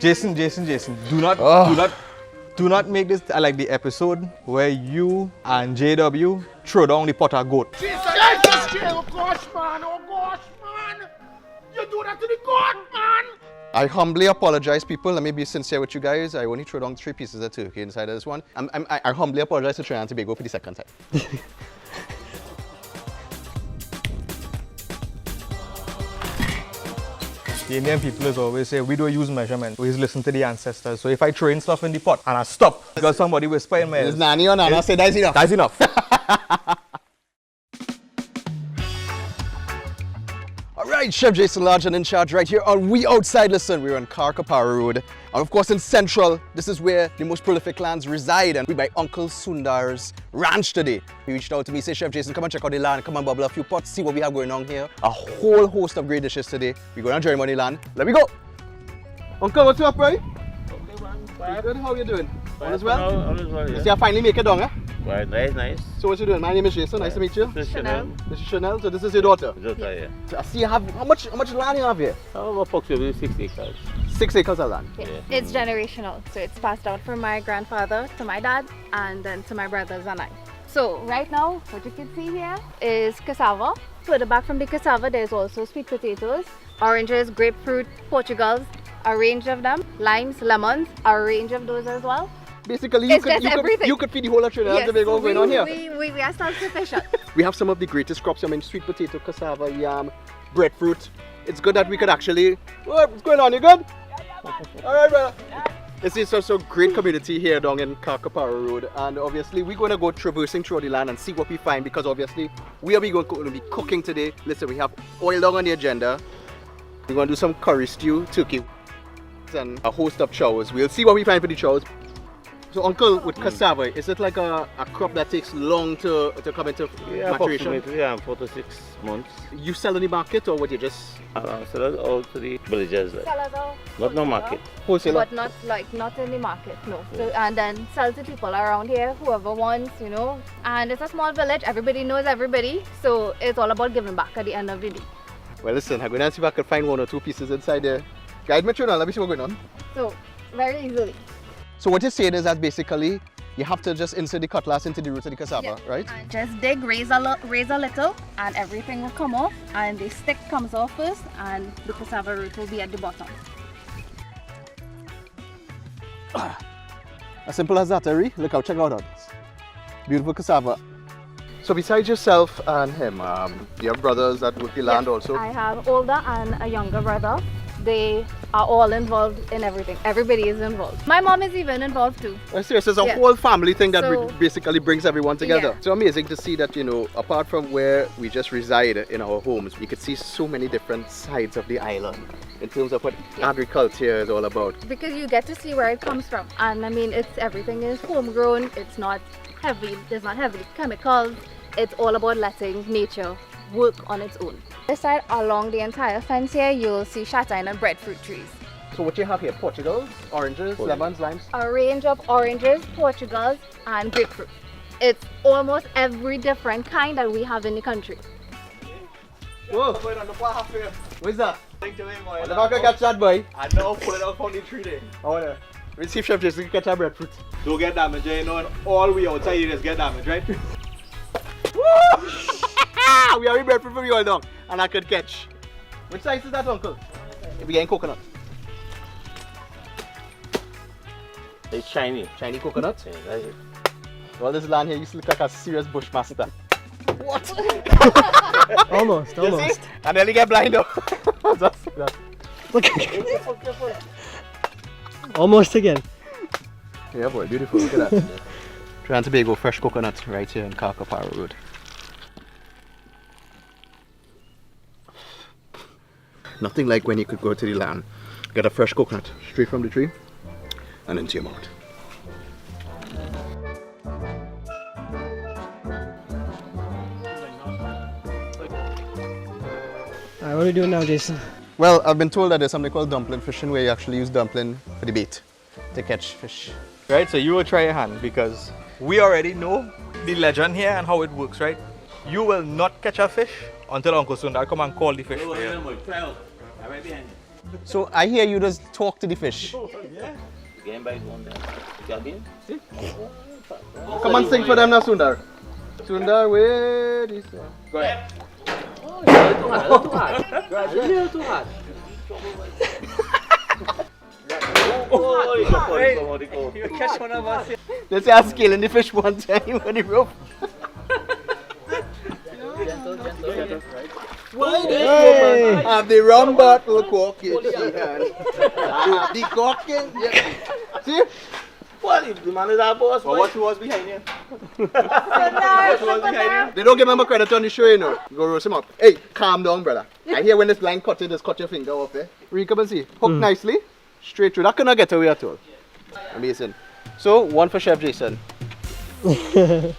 Jason, do not make this like the episode where you and JW throw down the pot of goat. Jesus! Oh gosh, man! You do that to the goat, man! I humbly apologize, people. Let me be sincere with you guys. I only threw down 3 pieces of turkey inside of this one. I humbly apologize to Trinidad and Tobago for the second time. The Indian people is always say we don't use measurement. We just listen to the ancestors. So if I throw in stuff in the pot and I stop because somebody whisper in my ear, It's Nani or Nana say that's enough. that's enough. Alright, Chef Jason Largent in charge right here on We Outside. Listen, we're on Caparo Road. And of course in Central, this is where the most prolific clans reside. And we're by Uncle Sundar's ranch today. He reached out to me, say, Chef Jason, come and check out the land, come and bubble a few pots, see what we have going on here. A whole host of great dishes today. We're going to enjoy money land. Let me go. Uncle, what's up, right? Okay, man. Pretty good, how you doing? All is Well, well? all is well, yeah. See, I finally make it down, eh? Right, nice. So what you doing? My name is Jason, nice to meet you. This is Chanel. This is Chanel, so this is your daughter. Yeah. So I see you have, how much land you have here? Approximately 6 acres. 6 acres of land. Yeah. It's generational, so it's passed down from my grandfather to my dad and then to my brothers and I. So right now, what you can see here is cassava. Further back from the cassava, there's also sweet potatoes, oranges, grapefruit, Portugals, a range of them, limes, lemons, a range of those as well. Basically, It's just everything. you could feed the whole of Trinidad and Tobago going on here. We are self-sufficient. We have some of the greatest crops. I mean, sweet potato, cassava, yam, breadfruit. It's good that we could actually... What's going on? You good? All right, brother. This is also a great community here down in Caparo Road. And obviously, we're going to go traversing through the land and see what we find, because obviously, we are going to be cooking today. Listen, we have oil down on the agenda. We're going to do some curry stew, turkey, and a host of chows. We'll see what we find for the chows. So, Uncle, with cassava, is it like a crop that takes long to come into maturation? Approximately 4 to 6 months. You sell in the market, or would you just Sell it out to the villagers. Like. Sell it out. Not no market. wholesaler? But not in the market, no. So, and then sell to people around here, whoever wants, you know. And it's a small village, everybody knows everybody. So it's all about giving back at the end of the day. Well, listen, I'm going to see if I can find 1 or 2 pieces inside there. Guide me through now, let me see what's going on. So very easily. So what you're saying is that basically you have to just insert the cutlass into the root of the cassava, right? And just dig, raise a little, and everything will come off. And the stick comes off first, and the cassava root will be at the bottom. As simple as that, Harry. Look out, check out that. Beautiful cassava. So besides yourself and him, you have brothers that work the land also? I have older and a younger brother. They are all involved in everything. Everybody is involved. My mom is even involved too. Oh, serious, it's a whole family thing that So, basically brings everyone together. yeah. So amazing to see that, you know, apart from where we just reside in our homes, we could see so many different sides of the island in terms of what agriculture is all about. Because you get to see where it comes from. And I mean, everything is homegrown. It's not heavy. There's not heavy chemicals. It's all about letting nature work on its own. This side, along the entire fence here, you'll see shataina and breadfruit trees. So what you have here, Portugals, oranges, lemons, limes? A range of oranges, Portugals, and grapefruit. It's almost every different kind that we have in the country. Whoa! What's that? Think to him, I'm not gonna catch that, boy. I know, pull it out from the tree there. I wanna receive Chef Jason to catch our breadfruit. Don't get damaged, you know, and all we outside here is get damaged, right? We are in breadfruit for you all now, and I could catch. Which size is that, Uncle? We getting coconut. It's shiny. Shiny coconut. Yeah, that's it. All this land here used to look like a serious bushmaster. What? Almost. You see? I nearly get blind though. Almost again. Yeah, boy, beautiful. Look at that. Trinidad and Tobago fresh coconut right here in Caparo Road. Nothing like when you could go to the land, get a fresh coconut straight from the tree and into your mouth. Alright, what are we doing now, Jason? Well, I've been told that there's something called dumpling fishing where you actually use dumpling for the bait to catch fish. Right, so you will try your hand because we already know the legend here and how it works, right? You will not catch a fish until Uncle Sundar come and call the fish for you. Try out. I'm right behind you. So I hear you just talk to the fish. Game by one there. Gabin? Come on, sing for them now, Sundar. Sundar, where is Go ahead. Let's say I'm scaling the fish one time on the rope. Hey! Have the rum bottle corking. The corking. Yeah. See? Well, the man is our boss. What was behind you? They don't give him a credit on the show, you know. Go roast him up. Hey, calm down, brother. I hear when this line cut it, just cut your finger off, eh? Read, come and see. Hook nicely. Straight through. That cannot get away at all. Amazing. So, one for Chef Jason. Whew.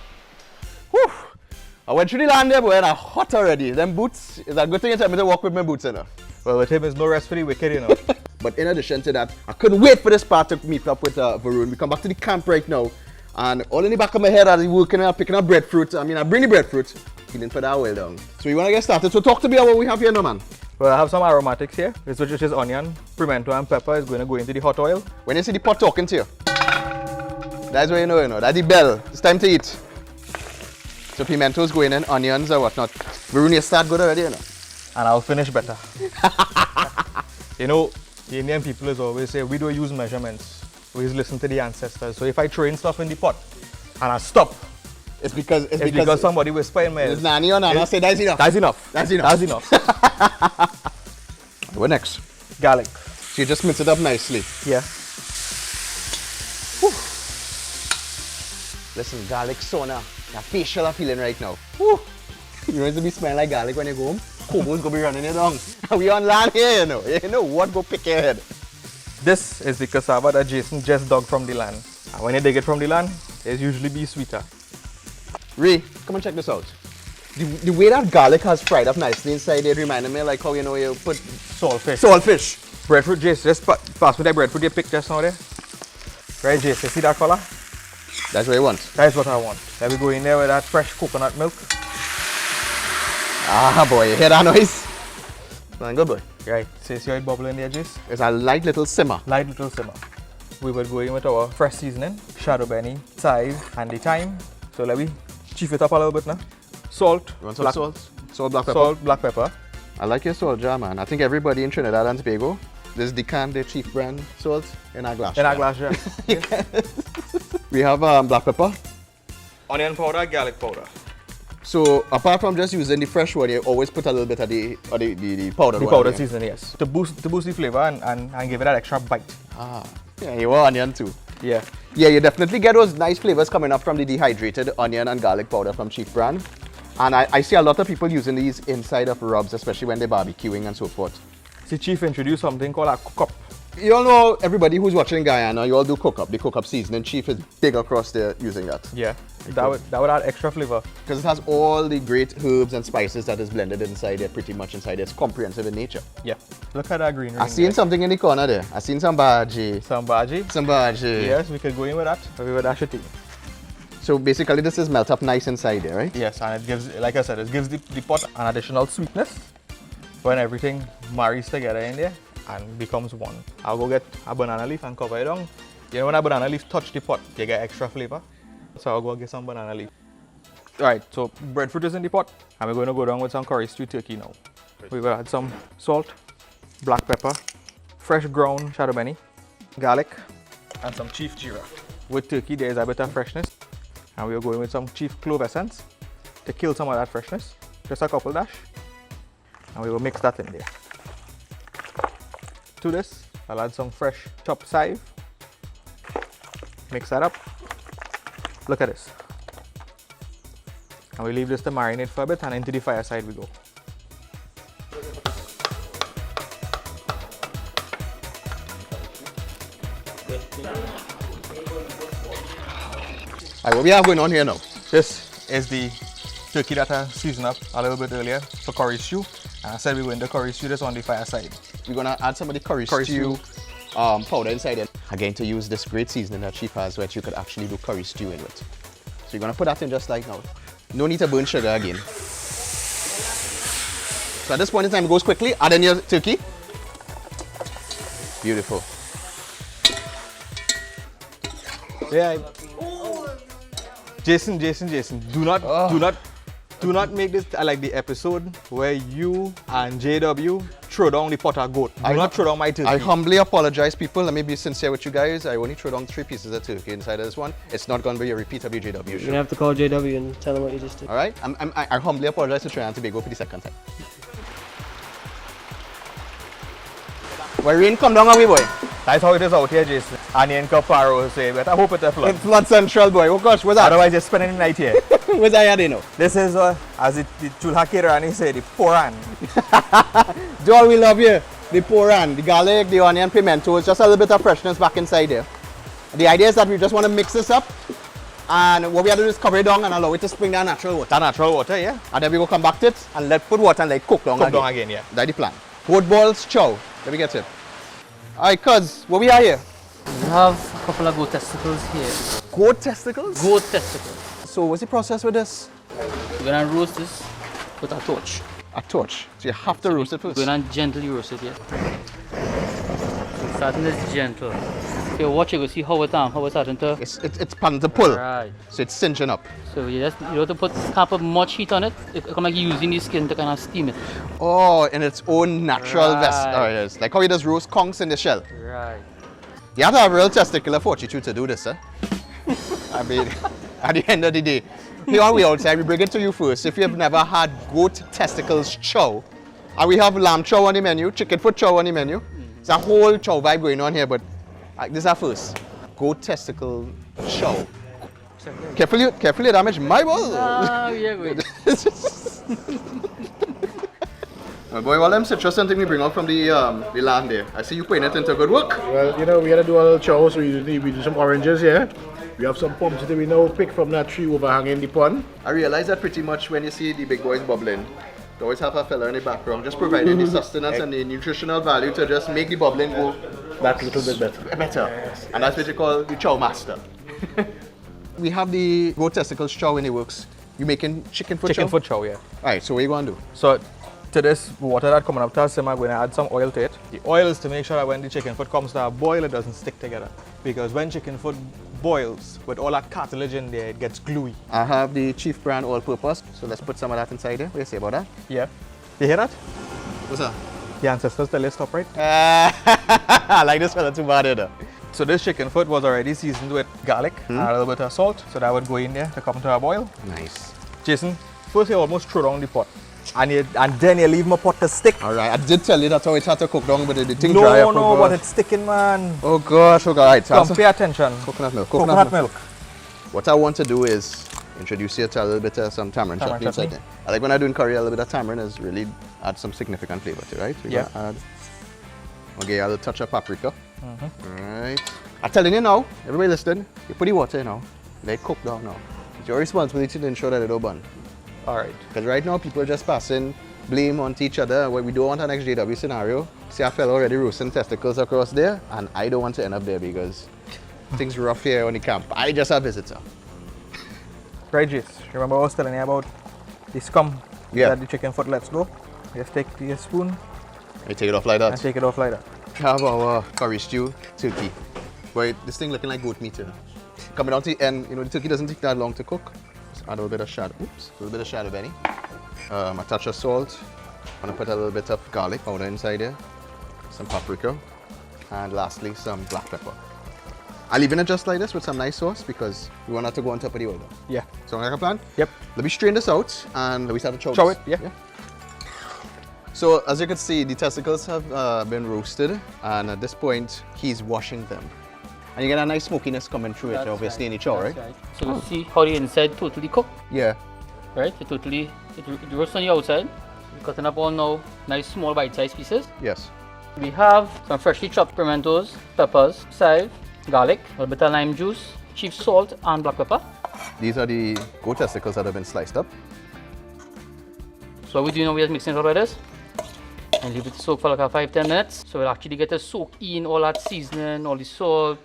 I went through the land there, boy, and I'm hot already. Them boots, is a good thing you tell me to walk with my boots, you know. Well, with him, it's no rest for the wicked, you know. But in addition to that, I couldn't wait for this part to meet up with Varoun. We come back to the camp right now, and all in the back of my head as I'm working and picking up breadfruit. I mean, I bring the breadfruit, feeling for that well down. So we want to get started. So talk to me about what we have here now, man. Well, I have some aromatics here, which is onion, pimento, and pepper. Is going to go into the hot oil. When you see the pot talking to you, that's where you know. That's the bell. It's time to eat. So pimentos going in, onions or whatnot. Varoun, you start good already, you know. And I'll finish better. You know, the Indian people is always say, we don't use measurements. We just listen to the ancestors. So if I throw in stuff in the pot and I stop, It's because somebody whisper in my ear. it's Nani or Nana say that's enough. That's enough. That's enough. That's enough. What next? Garlic. So you just mix it up nicely. Yeah. Listen, garlic sauna. That facial I'm feeling right now. Woo. You know it's to be smelling like garlic when you go home. Como's gonna be running you down. We on land here, you know. You know what? Go pick your head. This is the cassava that Jason just dug from the land. And when you dig it from the land, it's usually be sweeter. Ray, come and check this out. The way that garlic has fried up nicely inside it reminded me like how you know you put Saltfish. saltfish. Breadfruit, Jason, just pass me that breadfruit you picked just now there. Right, Jason, see that color? That's what you want. That's what I want. Let me go in there with that fresh coconut milk. Ah boy, you hear that noise? Man, good boy. Right, see how it bubbling there, Jace? It's a light little simmer. Light little simmer. We will go in with our fresh seasoning, shadow benny, size, and the thyme. So let me chief it up a little bit now. Salt. You want some salt? Salt, black pepper. Salt, black pepper. I like your salt jar, man. I think everybody in Trinidad and Tobago, this is the can, the chief brand salt in a glass. In a glass jar. We have black pepper. Onion powder, garlic powder. So apart from just using the fresh one, you always put a little bit of the powder. The powder seasoning, yes. To boost the flavor and give it that extra bite. Ah, yeah, you want onion too. Yeah. Yeah, you definitely get those nice flavors coming up from the dehydrated onion and garlic powder from Chief Brand. And I see a lot of people using these inside of rubs, especially when they're barbecuing and so forth. See, Chief introduced something called a cook-up. You all know, everybody who's watching Guyana, you all do cook-up. The cook-up seasoning, Chief is big across there using that. Yeah. That would add extra flavor. Because it has all the great herbs and spices that is blended inside it, pretty much inside it. It's comprehensive in nature. Yeah. Look at that green ring. I seen there. something in the corner there. I seen some bhaji. Some bhaji. Some bhaji. Yes, we could go in with that. We would dash it in. So basically this is melt up nice inside there, right? Yes, and it gives, like I said, it gives the pot an additional sweetness when everything marries together in there and becomes one. I'll go get a banana leaf and cover it on. You know, when a banana leaf touch the pot, you get extra flavor. So I'll go get some banana leaf. Alright, so breadfruit is in the pot, and we're going to go down with some curry stew turkey now. We're going to add some salt, black pepper, fresh ground shadow benny, garlic, and some chief jeera. With turkey, there is a bit of freshness. And we're going with some chief clove essence to kill some of that freshness. Just a couple dash. And we will mix that in there. To this, I'll add some fresh chopped chive. Mix that up. Look at this. And we leave this to marinate for a bit, and into the fireside we go. Alright, what we have going on here now? This is the turkey that I seasoned up a little bit earlier for curry stew. And I said we were in the curry stew this on the fireside. We're gonna add some of the curry stew powder inside it. Again, to use this great seasoning that Chief has, which you could actually do curry stew in with. So you're gonna put that in just like now. No need to burn sugar again. So at this point in time, it goes quickly. Add in your turkey. Beautiful. Yeah. Jason, do not make this like the episode where you and JW throw down the pot of goat. Do not throw down my turkey. I humbly apologize, people. Let me be sincere with you guys. I only threw down 3 pieces of turkey inside of this one. It's not going to be a repeat of your JW You're show. gonna have to call JW and tell him what you just did. All right? I humbly apologize to Trinidad and Tobago for the second time. Why rain come down on me, boy? That's how it is out here, Jason. And in Caparo say, but I hope it's a flood. It's flood central, boy. Oh gosh, what's that? Otherwise, you're spending the night here. What's that here, know? This is, as the Chulhakira and he say, the poran. Do all we love here. The poran, the garlic, the onion, pimento. It's just a little bit of freshness back inside there. The idea is that we just want to mix this up. And what we have to do is cover it down and allow it to spring down natural water. That natural water, yeah. And then we go come back to it and put water and cook down Cook down again, yeah. That's the plan. Goat balls, chow. Let me get it. Alright, cuz, what we are here? We have a couple of goat testicles here. Goat testicles? Goat testicles. So what's the process with this? We're gonna roast this with a torch. A torch. So you have to roast it first. We're gonna gently roast it, yeah. So starting this gentle. Okay, watch it, go see how it's starting to. It's planning to pull. Right. So it's cinching up. So you don't have to can't put much heat on it. It's kind of like using the skin to kind of steam it. Oh, in its own natural vessel. Right. Alright, yes. Like how you just roast conchs in the shell. Right. You have to have real testicular fortitude to do this, eh? I mean, at the end of the day, here are we outside, we bring it to you first. If you have never had goat testicles chow, and we have lamb chow on the menu, chicken foot chow on the menu. It's a whole chow vibe going on here, but this is our first. Goat testicle chow. Carefully damage my ball. Ah, yeah, good. Oh boy, all them citrus and thing we bring out from the land there. I see you putting it into good work. Well, you know, we had to do a little chow, so we do some oranges here. We have some pumpkins that we now pick from that tree overhanging the pond. I realize that pretty much when you see the big boys bubbling, they always have a fella in the background just providing the sustenance and the nutritional value to just make the bubbling go That little bit better. better. And that's what you call the chow master. We have the goat testicles chow in the works. You making chicken foot chow? Chicken foot chow, yeah. Alright, so what you going to do? So, to this water that coming up to us, I'm going to add some oil to it. The oil is to make sure that when the chicken foot comes to a boil, it doesn't stick together. Because when chicken foot boils, with all that cartilage in there, it gets gluey. I have the Chief brand all-purpose, so let's put some of that inside there. What do you say about that? Yeah. You hear that? What's that? The ancestors tell you stop, right? I like this fella too bad either. So this chicken foot was already seasoned with garlic and a little bit of salt, so that would go in there to come to a boil. Nice. Jason, first you almost throw down the pot, and then you leave my pot to stick. Alright, I did tell you that's how it had to cook down, but the thing dry up. No, but it's sticking, man. Oh gosh, alright. Come, pay attention. Coconut milk. Coconut milk. What I want to do is introduce you to a little bit of some tamarind chutney inside there. I like when I do in curry, a little bit of tamarind is really add some significant flavor to it, right? So Yeah. Add, okay, a little touch of paprika. Alright. I'm telling you now, everybody listening, you put the water in now, let it cook down now. It's your responsibility to ensure that it don't burn. Alright. Because right now people are just passing blame onto each other. We don't want an next JW scenario. See a fella already roasting testicles across there, and I don't want to end up there because things rough here on the camp. I just a visitor. Right, Jace. Remember I was telling you about the scum that the chicken foot lets go? Just take the spoon You take it off like that. and take it off like that. Have our curry stew turkey. But this thing looking like goat meat, you know. Coming down to the end, you know, the turkey doesn't take that long to cook. Just add a little bit of shadow. Oops, a little bit of shadow benny. A touch of salt. I'm gonna put a little bit of garlic powder inside there. Some paprika. And lastly, some black pepper. I'm leaving it just like this with some nice sauce because we want it to go on top of the oil. Yeah. So like a plan? Yep. Let me strain this out and let me start to chow Chow this. it, yeah. So as you can see, the testicles have been roasted, and at this point, he's washing them. And you get a nice smokiness coming through it, obviously, in the chow, right? So you see how the inside totally cooked, Yeah. right? It roasts on the outside. We're cutting up all now nice small bite-sized pieces. Yes. We have some freshly chopped pimentos, peppers, sage, garlic, a little bit of lime juice, chief salt, and black pepper. These are the goat testicles that have been sliced up. So what we do now, we're just mixing it up like this. And leave it to soak for like 5-10 minutes. So we'll actually get to soak in all that seasoning, all the salt.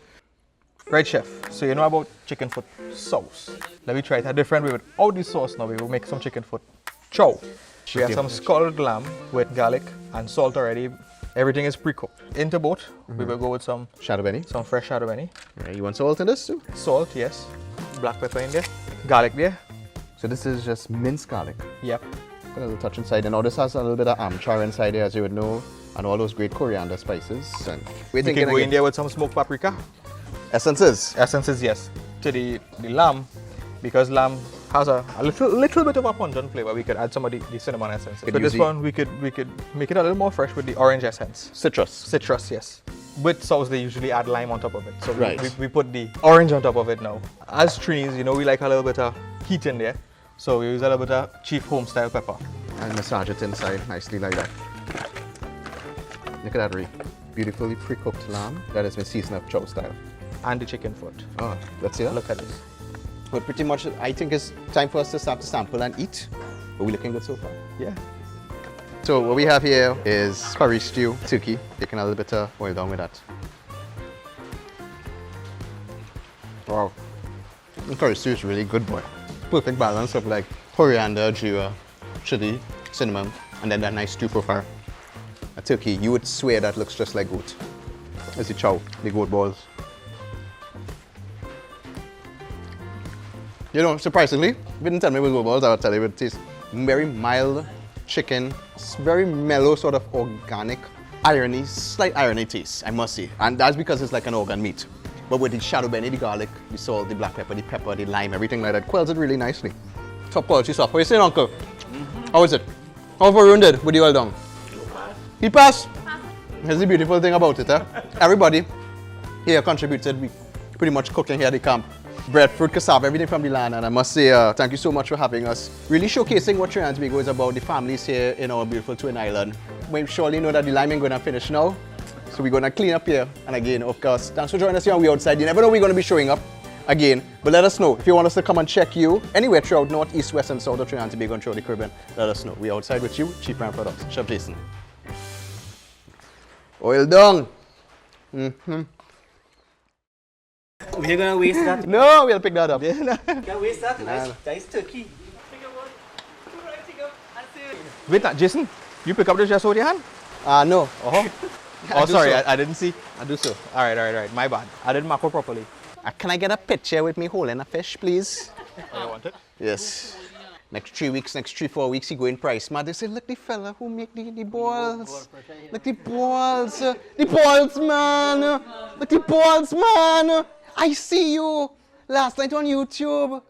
Right, chef. So you know about chicken foot sauce. Let me try it a different way without the sauce now. We will make some chicken foot chow. We have some scalded lamb with garlic and salt already Everything is pre-cooked. Into boat, we will go with some Shadow Benny. fresh shadow benny. Yeah, you want salt in this too? Salt, yes. Black pepper in there. Garlic there. So this is just minced garlic. Yep. Put a little touch inside. And now this has a little bit of chow inside there, as you would know, and all those great coriander spices. And We can go in there with some smoked paprika. essences. Essences, yes. To the lamb, because lamb has a little bit of a pungent flavor. We could add some of the cinnamon essence. Could But this use the- one, we could make it a little more fresh with the orange essence. Citrus. Citrus, yes. With sauce, they usually add lime on top of it. So Right. we put the orange on top of it now. As Trinis, you know, we like a little bit of heat in there. So we use a little bit of Chief Home style pepper. And massage it inside nicely like that. Look at that, Ray. Beautifully pre-cooked lamb that has been seasoned up chow style. And the chicken foot. Oh, let's see that. Look at this. But pretty much, I think it's time for us to start to sample and eat. But we're looking good so far. Yeah. So what we have here is curry stew, turkey. Taking a little bit of oil down with that. Wow. The curry stew is really good, boy. Perfect balance of like coriander, jeera, chili, cinnamon, and then that nice stew profile. A turkey, you would swear that looks just like goat. There's the chow, the goat balls. You know, surprisingly, if you didn't tell me it was goat balls, I would tell you it tastes very mild chicken, very mellow, sort of organic, irony, slight irony taste, I must say. And that's because it's like an organ meat. But with the shadow benny, the garlic, the salt, the black pepper, the lime, everything like that, quells it really nicely. Top quality stuff. What are you saying, Uncle? How is it? How Varoun did with the oil down? He passed. Here's the beautiful thing about it, eh? Everybody here contributed. We pretty much cooking here at the camp. Breadfruit, cassava, everything from the land. And I must say, thank you so much for having us. Really showcasing what Trinidad and Tobago is about, the families here in our beautiful Twin Island. We surely know that the lime ain't going to finish now. So we're going to clean up here. And again, of course, thanks for joining us here on We Outside. You never know we're going to be showing up again. But let us know if you want us to come and check you anywhere throughout North, East, West, and South of Trinidad and Tobago and throughout the Caribbean. Let us know. We Outside with you, Cheap Brand Products. Chef Jason. Oil down. We're gonna waste that. No, we'll pick that up. Can't waste that. Nice turkey. Wait, Jason, you pick up the just with your hand? No. Oh, I do sorry, so. I didn't see. I do so. All right, my bad. I didn't mark it properly. Can I get a picture with me holding a fish, please? Oh, you want it? Yes. Next 3 weeks, next 3-4 weeks, he go in price. Man, they say, look the fella who make the balls. Look the balls. The balls, man. Look the balls, man. I see you last night on YouTube.